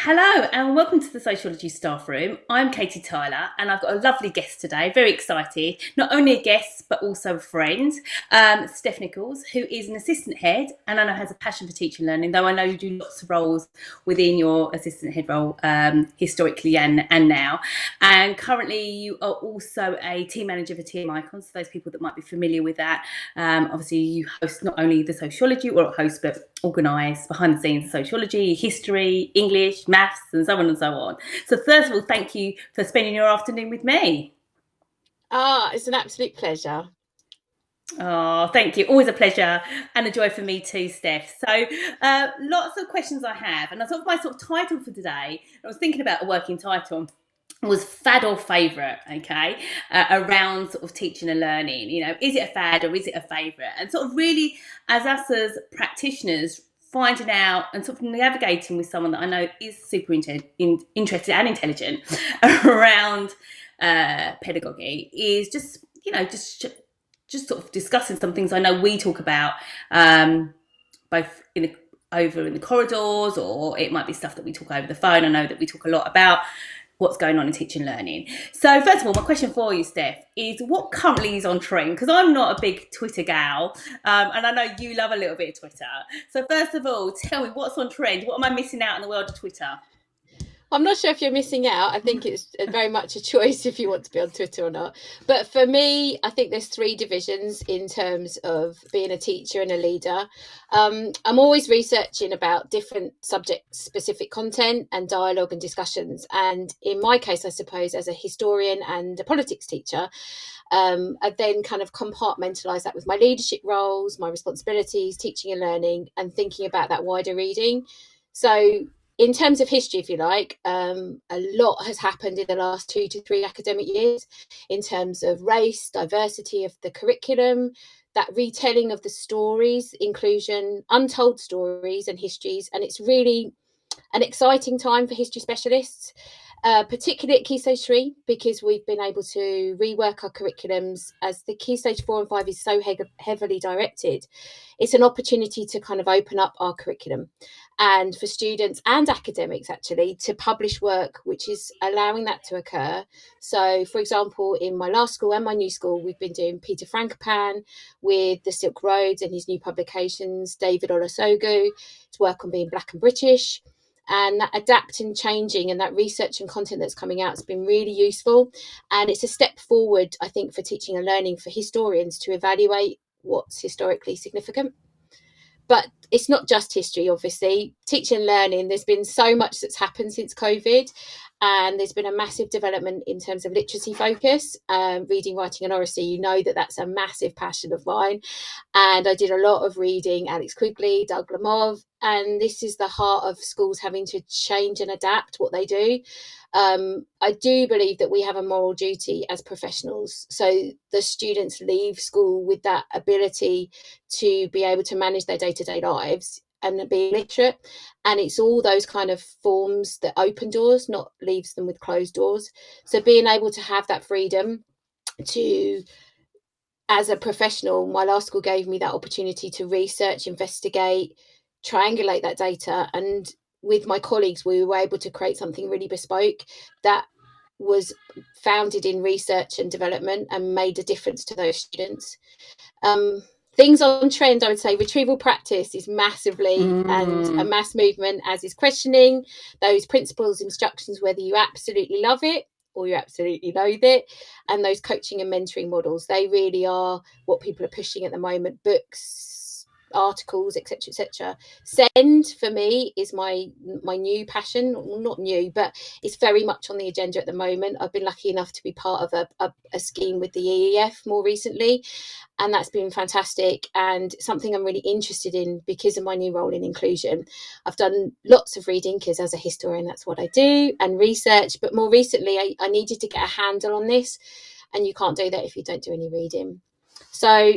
Hello and welcome to the Sociology Staffroom. I'm Katie Tyler and I've got a lovely guest today, very excited. Not only a guest but also a friend, Steph Nichols, who is an assistant head and I know has a passion for teaching and learning, though I know you do lots of roles within your assistant head role historically and now. And currently you are also a team manager for TM Icons, so those people that might be familiar with that. Obviously you host not only the sociology or host but organise behind the scenes sociology, history, English, maths, and so on and so on. So first of all, thank you for spending your afternoon with me. It's an absolute pleasure. Oh, thank you. Always a pleasure and a joy for me too, Steph. So, lots of questions I have, and I thought my sort of title for today. I was thinking about a working title. Was fad or favourite, okay, around sort of teaching and learning. You know, is it a fad or is it a favourite? And sort of really, as us as practitioners, finding out and sort of navigating with someone that I know is super interested and intelligent around pedagogy is just, just sort of discussing some things I know we talk about, both over in the corridors, or it might be stuff that we talk over the phone. I know that we talk a lot about what's going on in teaching and learning. So first of all, my question for you, Steph, is what currently is on trend? Because I'm not a big Twitter gal, and I know you love a little bit of Twitter. So first of all, tell me what's on trend. What am I missing out in the world of Twitter? I'm not sure if you're missing out. I think it's very much a choice if you want to be on Twitter or not. But for me, I think there's three divisions in terms of being a teacher and a leader. I'm always researching about different subject-specific content and dialogue and discussions. And in my case, I suppose, as a historian and a politics teacher, I then kind of compartmentalise that with my leadership roles, my responsibilities, teaching and learning, and thinking about that wider reading. So in terms of history, if you like, a lot has happened in the last 2 to 3 academic years in terms of race, diversity of the curriculum, that retelling of the stories, inclusion, untold stories and histories. And it's really an exciting time for history specialists, particularly at Key Stage 3, because we've been able to rework our curriculums as the Key Stage 4 and 5 is so heavily directed. It's an opportunity to kind of open up our curriculum and for students and academics actually to publish work which is allowing that to occur. So for example, in my last school and my new school, we've been doing Peter Frankopan with the Silk Roads and his new publications, David Olusogu, his work on being Black and British, and that adapting, changing, and that research and content that's coming out has been really useful. And it's a step forward, I think, for teaching and learning for historians to evaluate what's historically significant. But it's not just history, obviously. Teaching and learning, there's been so much that's happened since COVID. And there's been a massive development in terms of literacy focus, reading, writing, and oracy. You know that that's a massive passion of mine. And I did a lot of reading Alex Quigley, Doug Lemov, and this is the heart of schools having to change and adapt what they do. I do believe that we have a moral duty as professionals. So the students leave school with that ability to be able to manage their day-to-day lives and be literate. And it's all those kind of forms that open doors, not leaves them with closed doors. So being able to have that freedom to, as a professional, my last school gave me that opportunity to research, investigate, triangulate that data. And with my colleagues, we were able to create something really bespoke that was founded in research and development and made a difference to those students. Things on trend, I would say retrieval practice is massively and a Mm. mass movement, as is questioning those principles, instructions, whether you absolutely love it or you absolutely loathe it. And those coaching and mentoring models, they really are what people are pushing at the moment. Books, articles, etc., etc. Send for me is my new passion. Not new, but it's very much on the agenda at the moment. I've been lucky enough to be part of a scheme with the EEF more recently, and that's been fantastic and something I'm really interested in because of my new role in inclusion. I've done lots of reading because as a historian that's what I do, and research, but more recently I needed to get a handle on this, and you can't do that if you don't do any reading. So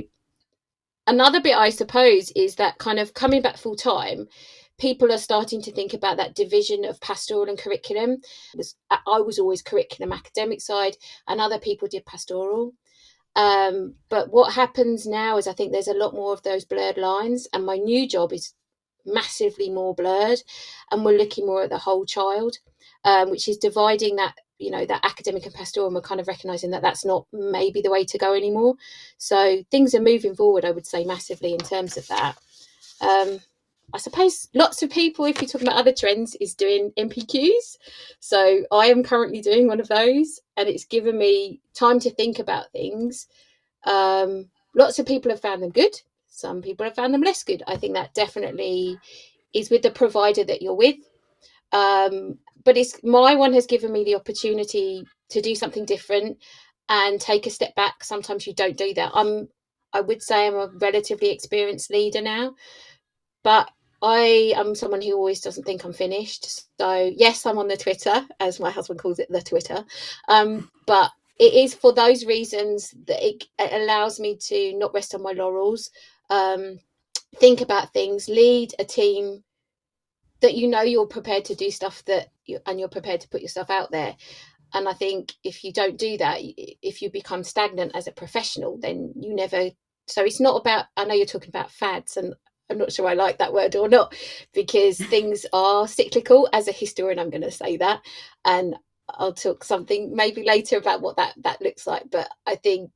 another bit I suppose is that kind of coming back full time, people are starting to think about that division of pastoral and curriculum. I was always curriculum academic side and other people did pastoral. But what happens now is I think there's a lot more of those blurred lines, and my new job is massively more blurred, and we're looking more at the whole child, which is dividing that, that academic and pastoral, and we're kind of recognizing that that's not maybe the way to go anymore. So things are moving forward, I would say, massively in terms of that. I suppose lots of people, if you're talking about other trends, is doing MPQs. So I am currently doing one of those, and it's given me time to think about things. Lots of people have found them good. Some people have found them less good. I think that definitely is with the provider that you're with. But my one has given me the opportunity to do something different and take a step back. Sometimes you don't do that. I would say I'm a relatively experienced leader now, but I am someone who always doesn't think I'm finished. So yes, I'm on the Twitter, as my husband calls it, the Twitter. But it is for those reasons that it allows me to not rest on my laurels, think about things, lead a team that you're prepared to do stuff and you're prepared to put yourself out there. And I think if you don't do that, if you become stagnant as a professional, then you never. So it's not about, I know you're talking about fads, and I'm not sure I like that word or not, because things are cyclical. As a historian, I'm going to say that, and I'll talk something maybe later about what that looks like. But I think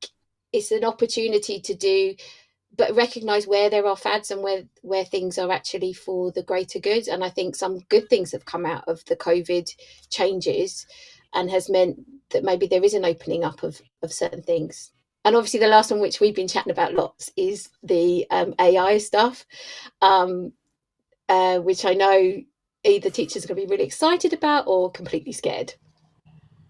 it's an opportunity to do, but recognise where there are fads and where things are actually for the greater good. And I think some good things have come out of the COVID changes, and has meant that maybe there is an opening up of certain things. And obviously the last one, which we've been chatting about lots, is the AI stuff, which I know either teachers are going to be really excited about or completely scared.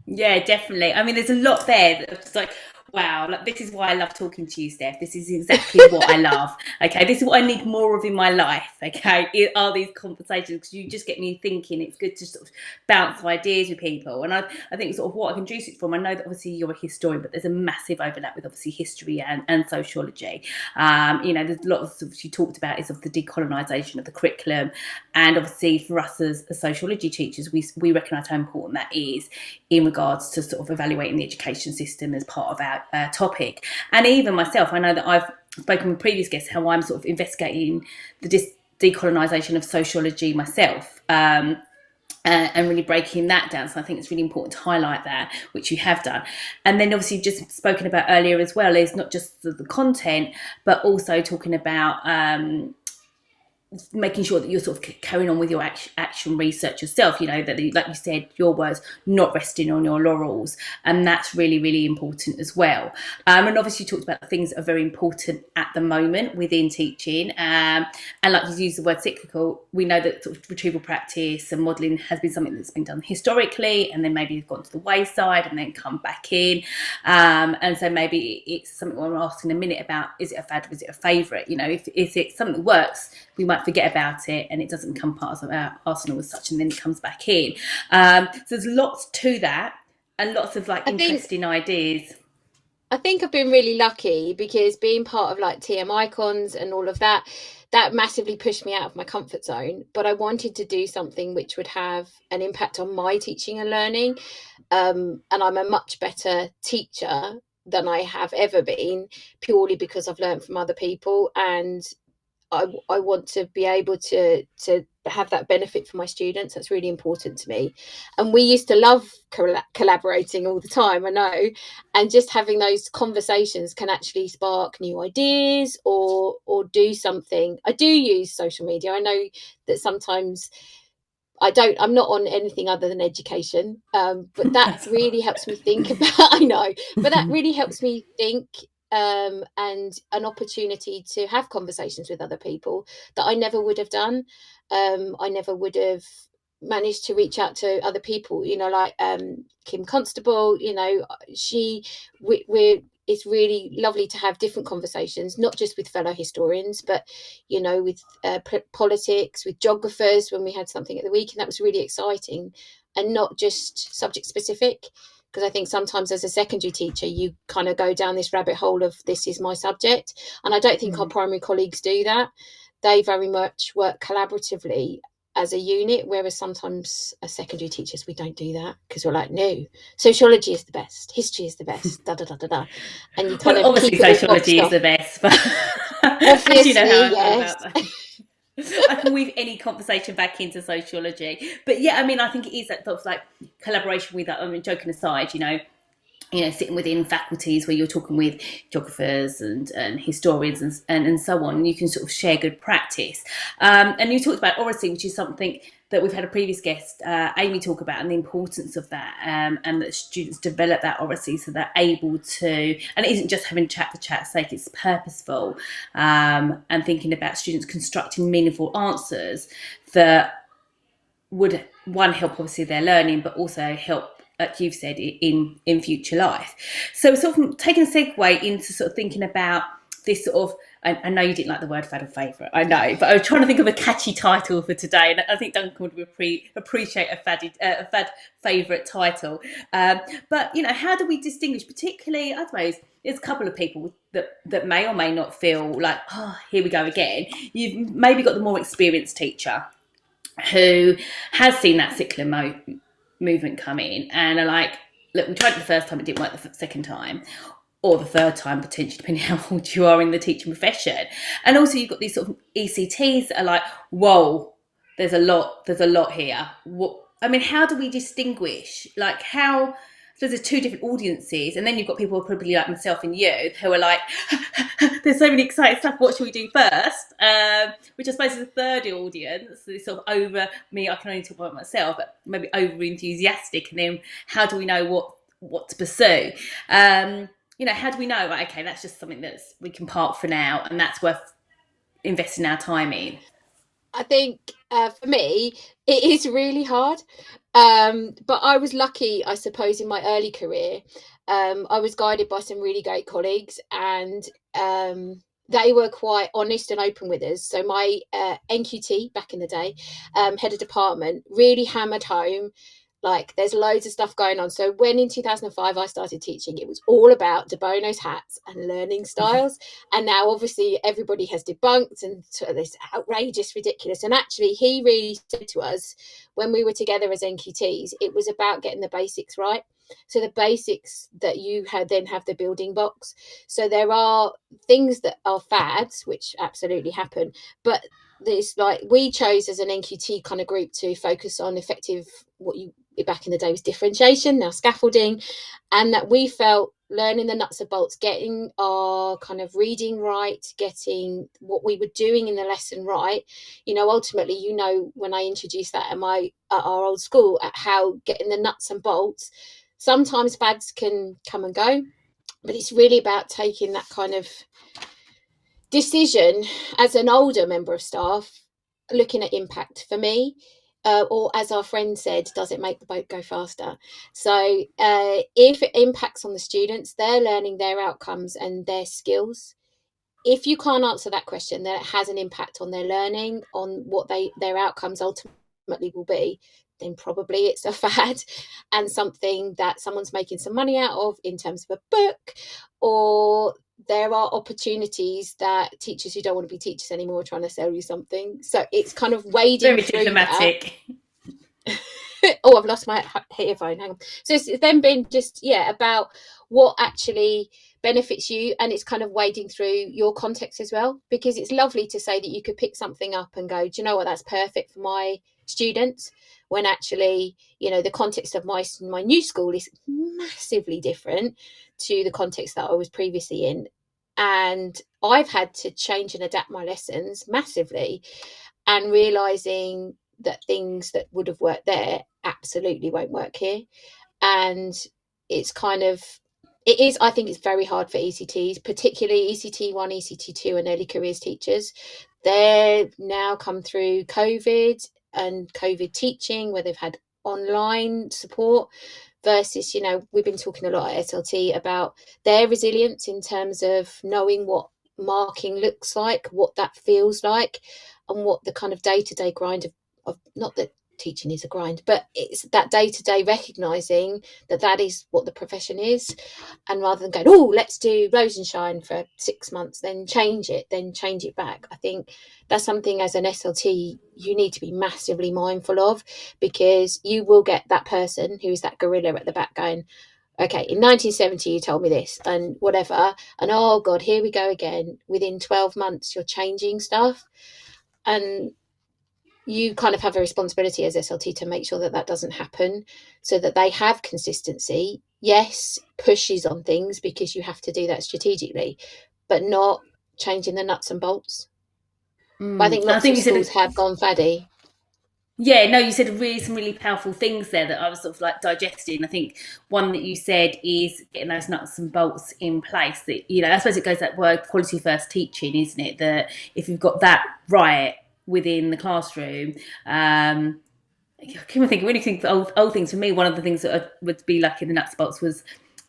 Yeah, definitely. I mean, there's a lot there that's like, wow, like this is why I love talking to you, Steph. This is exactly what I love. Okay, this is what I need more of in my life. Okay, are these conversations, because you just get me thinking. It's good to sort of bounce ideas with people, and I think sort of what I can juice it from. I know that obviously you're a historian, but there's a massive overlap with obviously history and sociology. There's a lot of stuff you talked about is of the decolonisation of the curriculum, and obviously for us as sociology teachers, we recognise how important that is in regards to sort of evaluating the education system as part of our topic. And even myself, I know that I've spoken with previous guests how I'm sort of investigating the decolonisation of sociology myself, and really breaking that down. So I think it's really important to highlight that, which you have done. And then obviously just spoken about earlier as well is not just the content, but also talking about making sure that you're sort of carrying on with your action research yourself, that like you said, your words, not resting on your laurels, and that's really, really important as well. And obviously you talked about the things that are very important at the moment within teaching, and like you used the word cyclical, we know that sort of retrieval practice and modelling has been something that's been done historically, and then maybe it's gone to the wayside and then come back in, and so maybe it's something we'll ask in a minute about, is it a fad or is it a favourite? If it's something that works, we might forget about it and it doesn't become part of our arsenal as such, and then it comes back in. So there's lots to that, and lots of interesting ideas. I think I've been really lucky, because being part of like TM Icons and all of that massively pushed me out of my comfort zone. But I wanted to do something which would have an impact on my teaching and learning. And I'm a much better teacher than I have ever been, purely because I've learned from other people, and I want to be able to have that benefit for my students. That's really important to me. And we used to love collaborating all the time, I know, and just having those conversations can actually spark new ideas or do something. I do use social media. I know that sometimes I'm not on anything other than education, but that really helps me think about, I know, but that really helps me think, and an opportunity to have conversations with other people that I never would have done. I never would have managed to reach out to other people, like Kim Constable, it's really lovely to have different conversations, not just with fellow historians, but with politics, with geographers, when we had something at the week, and that was really exciting, and not just subject specific. Because I think sometimes as a secondary teacher, you kind of go down this rabbit hole of this is my subject. And I don't think our primary colleagues do that. They very much work collaboratively as a unit, whereas sometimes as secondary teachers, we don't do that, because we're like, no, sociology is the best, history is the best, da da da da da. And you kind of obviously keep it sociology is the best, but obviously, you know how I feel yes. about that. I can weave any conversation back into sociology. But yeah, I mean, I think it is that sort of like collaboration with that. I mean, joking aside, sitting within faculties where you're talking with geographers and historians and so on, and you can sort of share good practice. And you talked about oracy, which is something that we've had a previous guest, Amy, talk about, and the importance of that, and that students develop that oracy so they're able to, and it isn't just having chat for chat's sake, it's purposeful, and thinking about students constructing meaningful answers that would, one, help obviously their learning, but also help, like you've said, in future life. So sort of taking a segue into sort of thinking about this sort of, I know you didn't like the word fad or favourite, I know, but I was trying to think of a catchy title for today, and I think Duncan would appreciate a fad favourite title. But how do we distinguish, particularly, I suppose, there's a couple of people that may or may not feel like, oh, here we go again. You've maybe got the more experienced teacher who has seen that secular movement come in and are like, look, we tried it the first time, it didn't work the second time, or the third time, potentially, depending how old you are in the teaching profession. And also you've got these sort of ECTs that are like, whoa, there's a lot here. How do we distinguish? Like, how? So there's two different audiences, and then you've got people probably like myself and you who are like, there's so many exciting stuff, what should we do first? Which I suppose is a third audience, this sort of over me, I can only talk about myself, but maybe over enthusiastic, and then how do we know what to pursue? How do we know, right, okay, that's just something we can park for now, and that's worth investing our time in? I think for me, it is really hard. But I was lucky, I suppose, in my early career. I was guided by some really great colleagues, and they were quite honest and open with us. So my NQT back in the day, head of department, really hammered home, like, there's loads of stuff going on. So when in 2005 I started teaching, it was all about de Bono's hats and learning styles. And now obviously everybody has debunked and sort of this outrageous, ridiculous. And actually he really said to us when we were together as NQTs, it was about getting the basics right. So the basics that you then have the building blocks. So there are things that are fads, which absolutely happen, but this, like, we chose as an NQT kind of group to focus on effective, what you back in the day was differentiation, now scaffolding, and that we felt learning the nuts and bolts, getting our kind of reading right, getting what we were doing in the lesson right. Ultimately, when I introduced that at our old school, at how getting the nuts and bolts, sometimes fads can come and go, but it's really about taking that kind of decision as an older member of staff, looking at impact for me. Or as our friend said, does it make the boat go faster? So if it impacts on the students, their learning, their outcomes and their skills, if you can't answer that question, that it has an impact on their learning, on what their outcomes ultimately will be, then probably it's a fad and something that someone's making some money out of in terms of a book, or there are opportunities that teachers who don't want to be teachers anymore are trying to sell you something. So it's kind of wading Very through diplomatic. Oh, I've lost my earphone. Hang on. So it's then been just, about what actually benefits you, and it's kind of wading through your context as well, because it's lovely to say that you could pick something up and go, do you know what, that's perfect for my students, when actually, the context of my new school is massively different to the context that I was previously in, and I've had to change and adapt my lessons massively, and realizing that things that would have worked there absolutely won't work here. And it's I think it's very hard for ECTs, particularly ECT1, ECT2 and early careers teachers. They've now come through COVID and COVID teaching, where they've had online support, versus, we've been talking a lot at SLT about their resilience in terms of knowing what marking looks like, what that feels like, and what the kind of day-to-day grind of not that teaching is a grind, but it's that day-to-day recognizing that is what the profession is, and rather than going, oh, let's do rose and shine for 6 months, then change it back. I think that's something as an SLT you need to be massively mindful of, because you will get that person who is that gorilla at the back going, okay, in 1970 you told me this and whatever, and oh god, here we go again. Within 12 months you're changing stuff. and you kind of have a responsibility as SLT to make sure that that doesn't happen, so that they have consistency. Yes, pushes on things because you have to do that strategically, but not changing the nuts and bolts. But I think I lots think of you schools said, have gone faddy. yeah, no, you said really some really powerful things there that I was sort of like digesting. I think one that you said is getting those nuts and bolts in place. That, you know, I suppose it goes that word quality first teaching, isn't it? That if you've got that right within the classroom, I can't think. Really think old things. For me, one of the things that would be like in the nuts and bolts was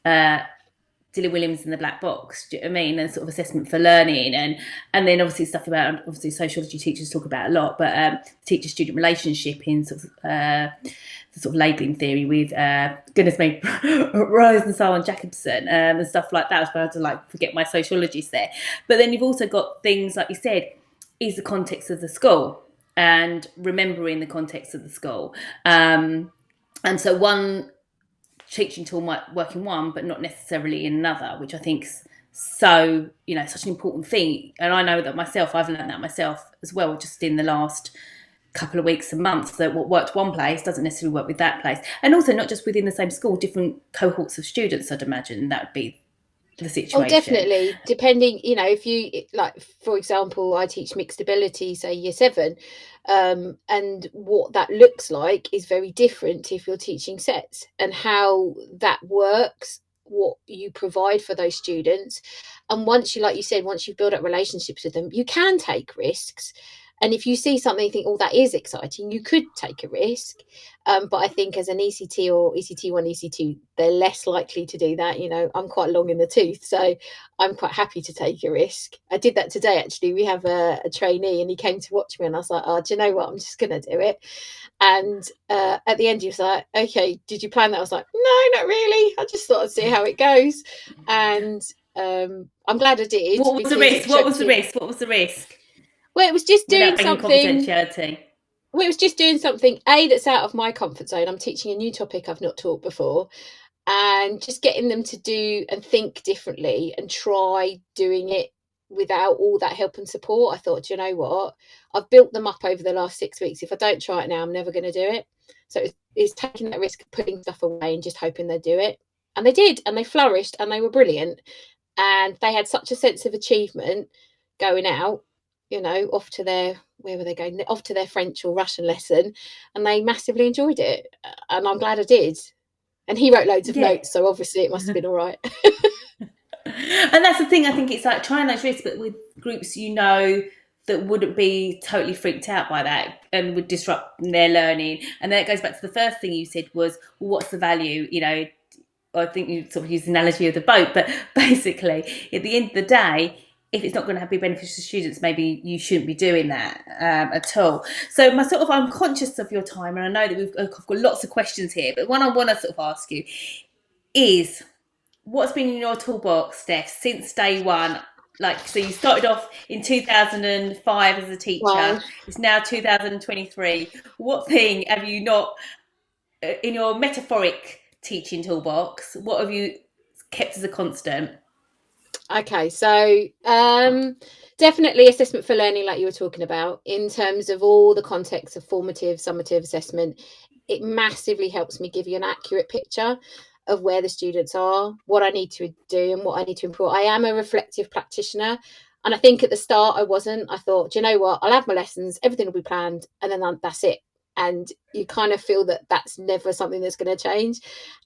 Dilly Williams in the black box. Do you know what I mean? And sort of assessment for learning, and then obviously stuff about, obviously sociology teachers talk about a lot, but teacher student relationship in sort of the sort of labelling theory with goodness me, Rose and Simon Jacobson and stuff like that. I was about to like forget my sociologists there, but then you've also got things like you said, is the context of the school and remembering the context of the school, and so one teaching tool might work in one but not necessarily in another, which I think's so, you know, such an important thing. And I know that myself, I've learned that myself as well, just in the last couple of weeks and months, that what worked one place doesn't necessarily work with that place. And also not just within the same school, different cohorts of students, I'd imagine that would be the Oh, situation. definitely. Depending, you know, if you like, for example, I teach mixed ability, say year seven, and what that looks like is very different if you're teaching sets, and how that works, what you provide for those students. And once you, like you said, once you build up relationships with them, you can take risks. And if you see something, you think, oh, that is exciting, you could take a risk. But I think as an ECT or ECT1, ECT2, they're less likely to do that. You know, I'm quite long in the tooth, so I'm quite happy to take a risk. I did that today, actually. We have a trainee and he came to watch me and I was like, oh, do you know what? I'm just going to do it. And at the end, he was like, okay, did you plan that? I was like, no, not really. I just thought I'd see how it goes. And I'm glad I did, What was the because risk? it What was showed the you. risk? What was the risk? Well, it was just Without doing breaking something confidentiality. well, it was just doing something that's out of my comfort zone. I'm teaching a new topic I've not taught before, and just getting them to do and think differently and try doing it without all that help and support. I thought, you know what? I've built them up over the last 6 weeks. If I don't try it now, I'm never going to do it. So it's taking that risk of putting stuff away and just hoping they do it. And they did, and they flourished, and they were brilliant. And they had such a sense of achievement going out, you know, off to their, where were they going? Off to their French or Russian lesson, and they massively enjoyed it. And I'm glad I did. And he wrote loads of Yeah. notes, so obviously it must have been all right. And that's the thing, I think it's like trying those risks, but with groups, you know, that wouldn't be totally freaked out by that and would disrupt their learning. And then it goes back to the first thing you said was, well, what's the value? You know, I think you sort of used the analogy of the boat, but basically, at the end of the day, if it's not going to be beneficial to students, maybe you shouldn't be doing that at all. So I'm conscious of your time, and I know that I've got lots of questions here, but one I want to sort of ask you is, what's been in your toolbox, Steph, since day one? Like, so you started off in 2005 as a teacher. Five. It's now 2023. What thing have you not, in your metaphoric teaching toolbox, what have you kept as a constant? Okay, so definitely assessment for learning, like you were talking about, in terms of all the context of formative, summative assessment. It massively helps me give you an accurate picture of where the students are, what I need to do, and what I need to improve. I am a reflective practitioner. And I think at the start I wasn't. I thought, do you know what? I'll have my lessons, everything will be planned, and then that's it. And you kind of feel that that's never something that's going to change.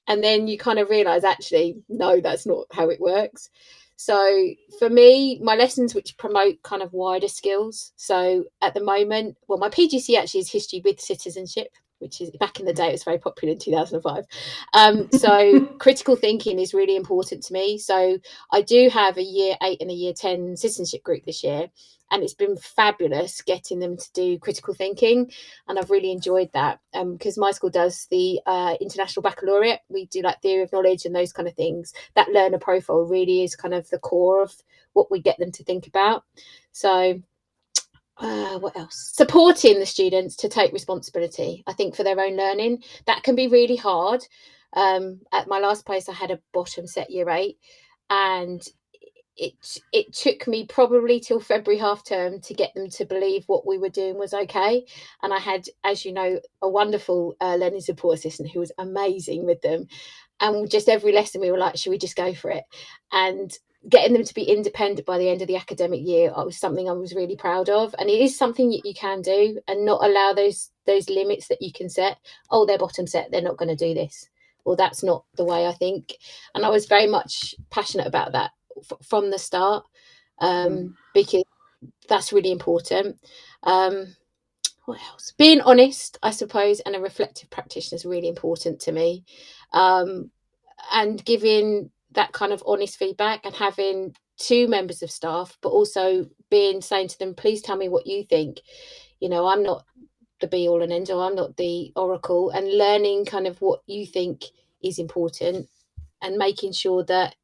And then you kind of realize, actually, no, that's not how it works. So for me, my lessons which promote kind of wider skills. So at the moment, well, my PGC actually is history with citizenship, which is, back in the day, it was very popular in 2005. So critical thinking is really important to me. So I do have a year 8 and a year 10 citizenship group this year. And it's been fabulous getting them to do critical thinking. And I've really enjoyed that, because my school does the International Baccalaureate. We do like theory of knowledge and those kind of things. That learner profile really is kind of the core of what we get them to think about. So what else? Supporting the students to take responsibility, I think, for their own learning. That can be really hard. At my last place, I had a bottom set year 8, and it took me probably till February half term to get them to believe what we were doing was okay. And I had, as you know, a wonderful learning support assistant who was amazing with them. And just every lesson we were like, should we just go for it? And getting them to be independent by the end of the academic year was something I was really proud of. And it is something that you can do, and not allow those limits that you can set. Oh, they're bottom set, they're not going to do this. Well, that's not the way I think. And I was very much passionate about that from the start, because that's really important. What else? Being honest, I suppose, and a reflective practitioner is really important to me. And giving that kind of honest feedback, and having two members of staff, but also saying to them, please tell me what you think. I'm not the be all and end all, I'm not the oracle, and learning kind of what you think is important, and making sure that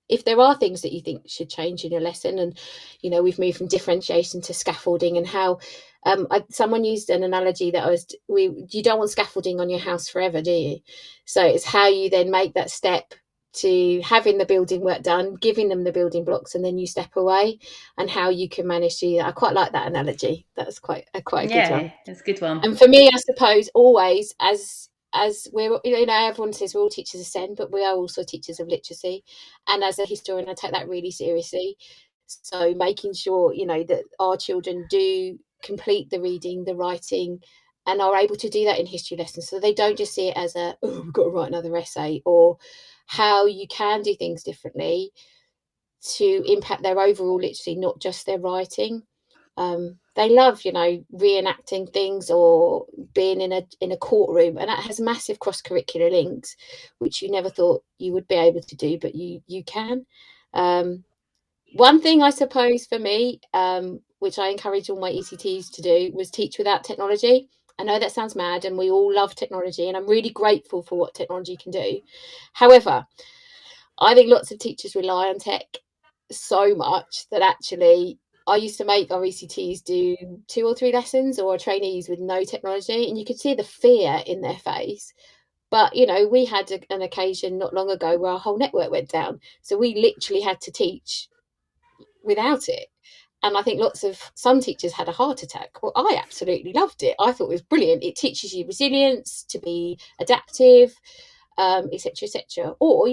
if there are things that you think should change in your lesson, and we've moved from differentiation to scaffolding, and how someone used an analogy that you don't want scaffolding on your house forever, do you? So it's how you then make that step to having the building work done, giving them the building blocks, and then you step away, and how you can manage to. I quite like that analogy. That's quite a good one. Yeah, that's a good one. And for me, I suppose, always, as we're, everyone says we're all teachers of SEN, but we are also teachers of literacy. And as a historian, I take that really seriously. So making sure, that our children do complete the reading, the writing, and are able to do that in history lessons. So they don't just see it as we've got to write another essay, or how you can do things differently to impact their overall literacy, not just their writing. They love, reenacting things, or being in a courtroom, and that has massive cross-curricular links, which you never thought you would be able to do, but you can. One thing, I suppose, for me, which I encourage all my ECTs to do, was teach without technology. I know that sounds mad, and we all love technology, and I'm really grateful for what technology can do. However, I think lots of teachers rely on tech so much that actually I used to make our ECTs do 2 or 3 lessons, or trainees with no technology, and you could see the fear in their face. But, we had an occasion not long ago where our whole network went down. So we literally had to teach without it. And I think some teachers had a heart attack. Well, I absolutely loved it. I thought it was brilliant. It teaches you resilience, to be adaptive, etc., etc. Or,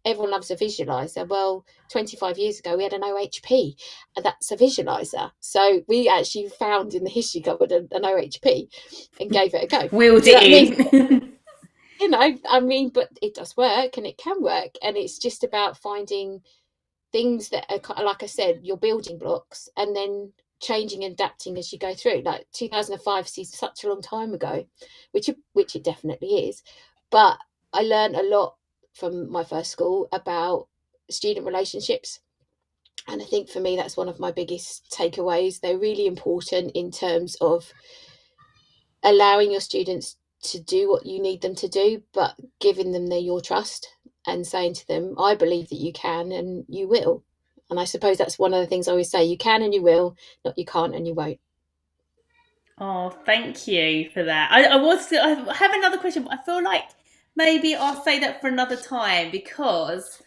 everyone loves a visualizer. Well, 25 years ago, we had an OHP, and that's a visualizer. So we actually found in the history cupboard an OHP and gave it a go. Wheeled it in. But it does work, and it can work. And it's just about finding things that are, like I said, your building blocks, and then changing and adapting as you go through. Like 2005 seems such a long time ago, which it definitely is. But I learned a lot from my first school about student relationships. And I think for me, that's one of my biggest takeaways. They're really important in terms of allowing your students to do what you need them to do, but giving them your trust, and saying to them, I believe that you can and you will. And I suppose that's one of the things I always say: you can and you will, not you can't and you won't. Oh, thank you for that. I have another question, but I feel like maybe I'll say that for another time, because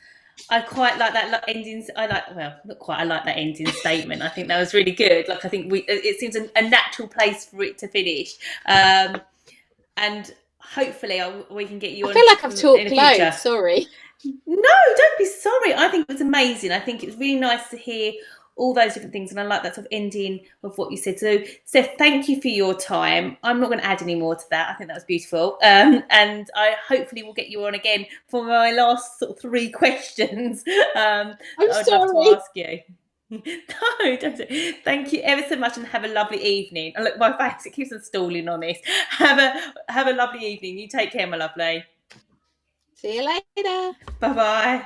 I quite like that ending. Not quite. I like that ending statement. I think that was really good. Like, I think it seems a natural place for it to finish, and hopefully we can get you on. I feel like I've talked loads. Sorry. No, don't be sorry. I think it was amazing. I think it was really nice to hear all those different things, and I like that sort of ending of what you said. So, Steph, thank you for your time. I'm not going to add any more to that. I think that was beautiful, and I hopefully will get you on again for my last sort of 3 questions. I'm I'd sorry. love to ask you. No, don't. Thank you ever so much, and have a lovely evening. And look, my face, it keeps on stalling on this. Have a lovely evening. You take care, my lovely. See you later. Bye bye.